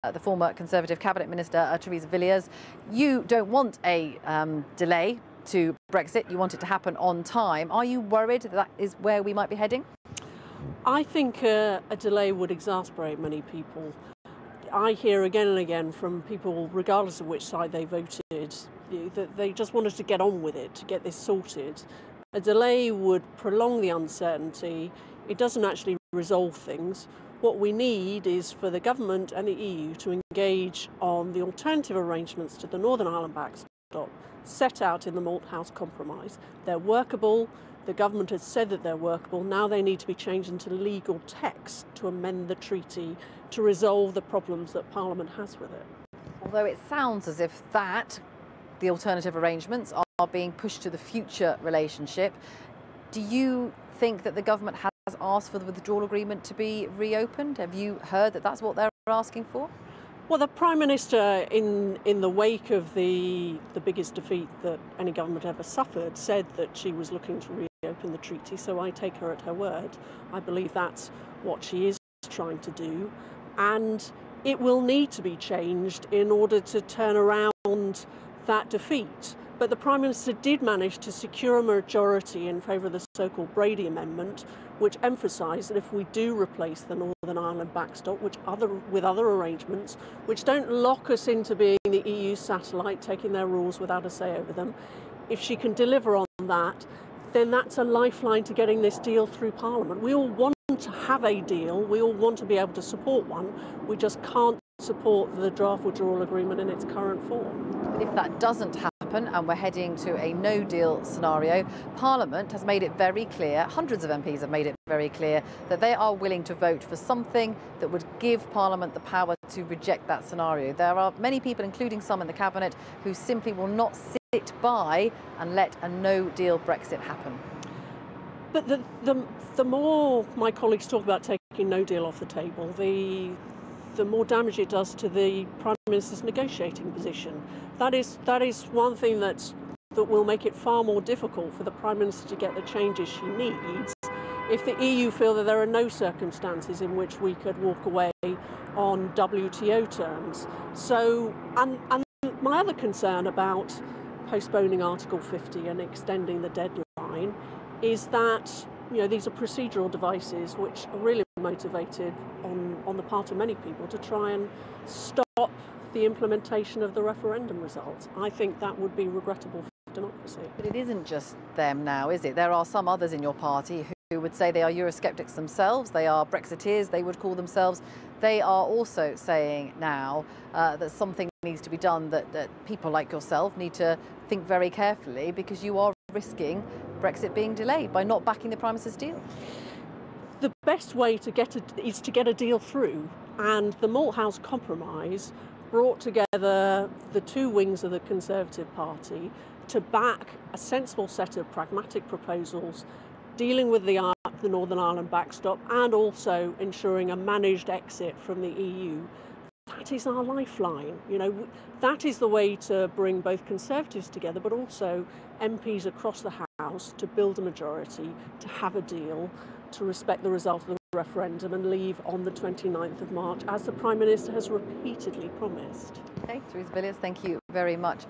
the former Conservative Cabinet Minister, Theresa Villiers. You don't want a delay to Brexit. You want it to happen on time. Are you worried that is where we might be heading? I think a delay would exasperate many people. I hear again and again from people, regardless of which side they voted, that they just wanted to get on with it, to get this sorted. A delay would prolong the uncertainty. It doesn't actually resolve things. What we need is for the government and the EU to engage on the alternative arrangements to the Northern Ireland backstop set out in the Malthouse Compromise. They're workable. The government has said that they're workable. Now they need to be changed into legal text to amend the treaty to resolve the problems that Parliament has with it. Although it sounds as if the alternative arrangements are being pushed to the future relationship, do you think that the government has asked for the withdrawal agreement to be reopened? Have you heard that that's what they're asking for? Well, the Prime Minister, in the wake of the biggest defeat that any government ever suffered, said that she was looking to reopen the treaty, so I take her at her word. I believe that's what she is trying to do, and it will need to be changed in order to turn around that defeat. But the Prime Minister did manage to secure a majority in favour of the so-called Brady Amendment, which emphasised that if we do replace the Northern Ireland backstop with other arrangements, which don't lock us into being the EU satellite, taking their rules without a say over them, if she can deliver on that, then that's a lifeline to getting this deal through Parliament. We all want to have a deal, we all want to be able to support one, we just can't support the draft withdrawal agreement in its current form. If that doesn't happen and we're heading to a no-deal scenario, Parliament has made it very clear, hundreds of MPs have made it very clear, that they are willing to vote for something that would give Parliament the power to reject that scenario. There are many people, including some in the Cabinet, who simply will not sit by and let a no-deal Brexit happen. But the more my colleagues talk about taking no deal off the table, the more damage it does to the Prime Minister's negotiating position. That is one thing that will make it far more difficult for the Prime Minister to get the changes she needs if the EU feel that there are no circumstances in which we could walk away on WTO terms. So, and my other concern about postponing Article 50 and extending the deadline is that, you know, these are procedural devices which are really motivated on the part of many people to try and stop the implementation of the referendum results. I think that would be regrettable for democracy. But it isn't just them now, is it? There are some others in your party who would say they are Eurosceptics themselves, they are Brexiteers, they would call themselves. They are also saying now that something needs to be done, that people like yourself need to think very carefully, because you are risking Brexit being delayed by not backing the Prime Minister's deal. The best way to get is to get a deal through, and the Malthouse Compromise brought together the two wings of the Conservative Party to back a sensible set of pragmatic proposals dealing with the Northern Ireland backstop and also ensuring a managed exit from the EU. That is our lifeline. You know, that is the way to bring both Conservatives together, but also MPs across the House to build a majority, to have a deal, to respect the result of the referendum and leave on the 29th of March, as the Prime Minister has repeatedly promised. Okay, Theresa Villiers, thank you very much.